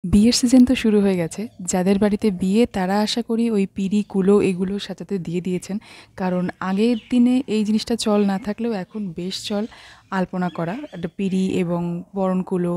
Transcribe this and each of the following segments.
বিয়ের সিজন তো শুরু হয়ে গেছে। যাদের বাড়িতে বিয়ে তারা আশা করি ওই পিঁড়ি, কুলো এগুলো সাজাতে দিয়ে দিয়েছেন। কারণ আগের দিনে এই জিনিসটা চল না থাকলেও এখন বেশ চল আলপনা করা। একটা পিঁড়ি এবং বরণকুলো,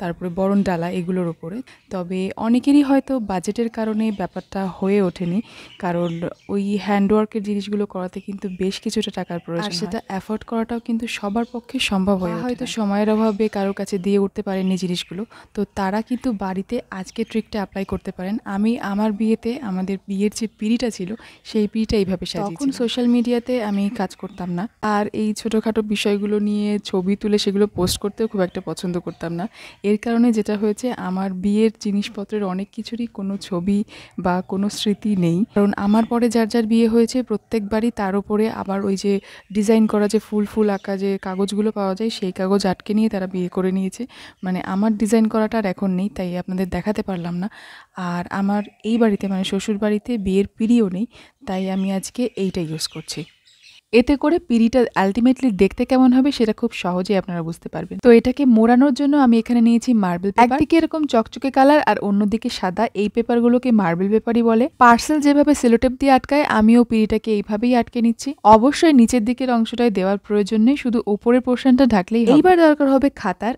তারপরে বরণডালা এগুলোর উপরে। তবে অনেকেরই হয়তো বাজেটের কারণে ব্যাপারটা হয়ে ওঠেনি। কারণ ওই হ্যান্ডওয়ার্কের জিনিসগুলো করাতে কিন্তু বেশ কিছুটা টাকার প্রয়োজন হয়। আর সেটা অ্যাফোর্ড করাটাও কিন্তু সবার পক্ষে সম্ভব হয়ে ওঠে না। হয়তো সময়ের অভাবে কারোর কাছে দিয়ে উঠতে পারেননি জিনিসগুলো। তো তারা কিন্তু বাড়িতে আজকে ট্রিকটা অ্যাপ্লাই করতে পারেন। আমি আমার বিয়েতে আমাদের বিয়ের যে পিঁড়িটা ছিল সেই পিঁড়িটা এইভাবে সাজিয়েছি। তখন সোশ্যাল মিডিয়াতে আমি কাজ করতাম না, আর এই ছোটোখাটো বিষয়গুলো নিয়ে ছবি তুলে সেগুলো পোস্ট করতেও খুব একটা পছন্দ করতাম না। এর কারণে যেটা হয়েছে, আমার বিয়ের জিনিসপত্রের অনেক কিছুরই কোনো ছবি বা কোনো স্মৃতি নেই। কারণ আমার পরে যার যার বিয়ে হয়েছে প্রত্যেকবারই তার উপরে আবার ওই যে ডিজাইন করা যে ফুল ফুল আঁকা যে কাগজগুলো পাওয়া যায় সেই কাগজ আটকে নিয়ে তারা বিয়ে করে নিয়েছে। মানে আমার ডিজাইন করাটা আর এখন নেই, তাই আপনাদের দেখাতে পারলাম না। আর আমার এই বাড়িতে মানে শ্বশুর বাড়িতে বিয়ের পিঁড়িও নেই, তাই আমি আজকে এইটা ইউজ করছি। এতে করে পিঁড়িটা আলটিমেটলি দেখতে কেমন হবে সেটা খুব সহজেই আপনারা বুঝতে পারবেন। তো এটাকে মোড়ানোর জন্য আমি এখানে নিয়েছি মার্বেল পেপার। একদিকে এরকম চকচকে কালার আর অন্যদিকে সাদা, এই পেপারগুলোকে মার্বেল পেপারই বলে। পার্সেল যেভাবে সেলোটেপ দিয়ে আটকায় আমিও পিঁড়িটাকে এইভাবেই আটকে নিচ্ছি। অবশ্যই নিচের দিকের অংশটায় দেওয়ার প্রয়োজন নেই, শুধু উপরের পোর্শনটা ঢাকলেই হবে। এইবার দরকার হবে খাতার,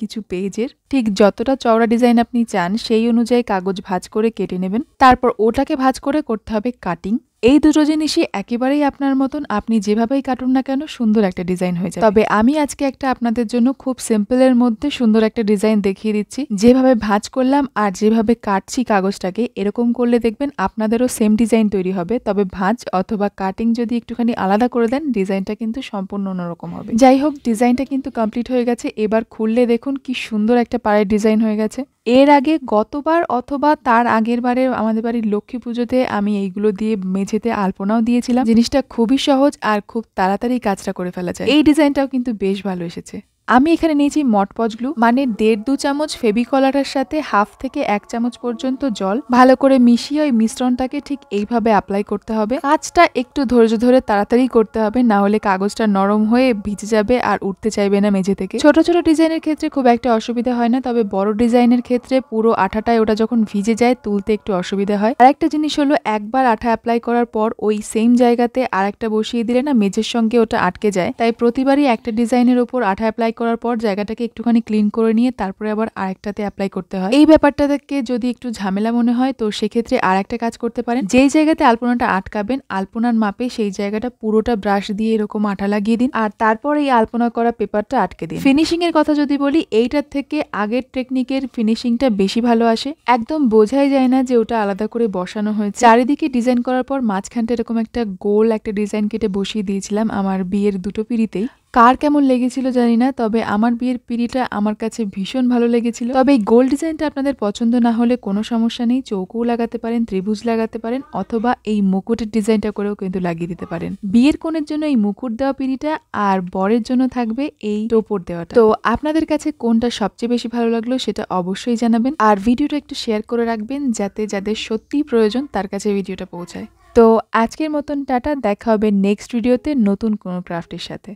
কিছু পেজের। ঠিক যতটা চওড়া ডিজাইন আপনি চান সেই অনুযায়ী কাগজ ভাঁজ করে কেটে নেবেন। তারপর ওটাকে ভাঁজ করে করতে হবে কাটিং। এই দুটো জিনিসই একেবারেই আপনার মতন, আপনি যেভাবেই কাটুন না কেন সুন্দর একটা ডিজাইন হয়ে যাবে। তবে আমি আজকে একটা আপনাদের জন্য খুব সিম্পলের মধ্যে সুন্দর একটা ডিজাইন দেখিয়ে দিচ্ছি। যেভাবে ভাঁজ করলাম আর যেভাবে কাটছি কাগজটাকে, এরকম করলে দেখবেন আপনাদেরও সেম ডিজাইন তৈরি হবে। তবে ভাঁজ অথবা কাটিং যদি একটুখানি আলাদা করে দেন ডিজাইনটা কিন্তু সম্পূর্ণ অন্যরকম হবে। যাই হোক, ডিজাইনটা কিন্তু কমপ্লিট হয়ে গেছে। এবার খুললে দেখুন কি সুন্দর একটা পাড়ের ডিজাইন হয়ে গেছে। এর আগে গতবার অথবা তার আগের বারে আমাদের বাড়ির লক্ষ্মী পুজোতে আমি এইগুলো দিয়ে মেঝেতে আলপনাও দিয়েছিলাম। জিনিসটা খুবই সহজ আর খুব তাড়াতাড়ি কাজটা করে ফেলা যায়। এই ডিজাইনটাও কিন্তু বেশ ভালো এসেছে। আমি এখানে নিয়েছি মটপজ গ্লু, মানে 1.5-2 চামচ ফেভিকলারের সাথে 1/2 থেকে 1 চামচ পর্যন্ত জল ভালো করে মিশিয়ে ওই মিশ্রণটাকে ঠিক এইভাবে অ্যাপ্লাই করতে হবে। কাজটা একটু ধৈর্য ধরে তাড়াতাড়ি করতে হবে, না হলে কাগজটা নরম হয়ে ভিজে যাবে আর উঠতে চাইবে না মেঝে থেকে। ছোট ছোট ডিজাইনের ক্ষেত্রে খুব একটা অসুবিধা হয় না, তবে বড় ডিজাইনের ক্ষেত্রে পুরো আঠাটায় ওটা যখন ভিজে যায় তুলতে একটু অসুবিধা হয়। আর একটা জিনিস হলো, একবার আঠা অ্যাপ্লাই করার পর ওই সেম জায়গাতে আরেকটা বসিয়ে দিলে না মেঝের সঙ্গে ওটা আটকে যায়। তাই প্রতিবারই একটা ডিজাইনের উপর আঠা অ্যাপ্লাই করার পর জায়গাটাকে একটুখানি ক্লিন করে নিয়ে তারপরে আবার আরেকটাতে অ্যাপ্লাই করতে হয়। এই ব্যাপারটা থেকে যদি একটু ঝামেলা মনে হয় তো সেক্ষেত্রে আর একটা কাজ করতে পারেন। যেই জায়গাতে আলপনাটা আটকাবেন আলপনার মাপে সেই জায়গাটা পুরোটা ব্রাশ দিয়ে এরকম আঠা লাগিয়ে দিন, আর তারপর এই আলপনা করা পেপারটা আটকে দিন। ফিনিশিং এর কথা যদি বলি, এইটার থেকে আগের টেকনিকের ফিনিশিংটা বেশি ভালো আসে। একদম বোঝাই যায় না যে ওটা আলাদা করে বসানো হয়েছে। চারিদিকে ডিজাইন করার পর মাঝখানটা এরকম একটা গোল একটা ডিজাইন কেটে বসিয়ে দিয়েছিলাম আমার বিয়ের দুটো পিঁড়িতেই। কার কেমন লেগেছিল জানি না, তবে আমার বিয়ের পিঁড়িটা আমার কাছে ভীষণ ভালো লেগেছিল। তবে এই গোল ডিজাইনটা আপনাদের পছন্দ না হলে কোনো সমস্যা নেই, চৌকোও লাগাতে পারেন, ত্রিভুজ লাগাতে পারেন, অথবা এই মুকুটের ডিজাইনটা করেও কিন্তু লাগিয়ে দিতে পারেন। বিয়ের কোণের জন্য এই মুকুট দেওয়া পিঁড়িটা, আর বরের জন্য থাকবে এই টোপর দেওয়াটা। তো আপনাদের কাছে কোনটা সবচেয়ে বেশি ভালো লাগলো সেটা অবশ্যই জানাবেন, আর ভিডিওটা একটু শেয়ার করে রাখবেন যাতে যাদের সত্যিই প্রয়োজন তার কাছে ভিডিওটা পৌঁছায়। তো আজকের মতন টাটা, দেখা হবে নেক্সট ভিডিওতে নতুন কোনো ক্রাফটের সাথে।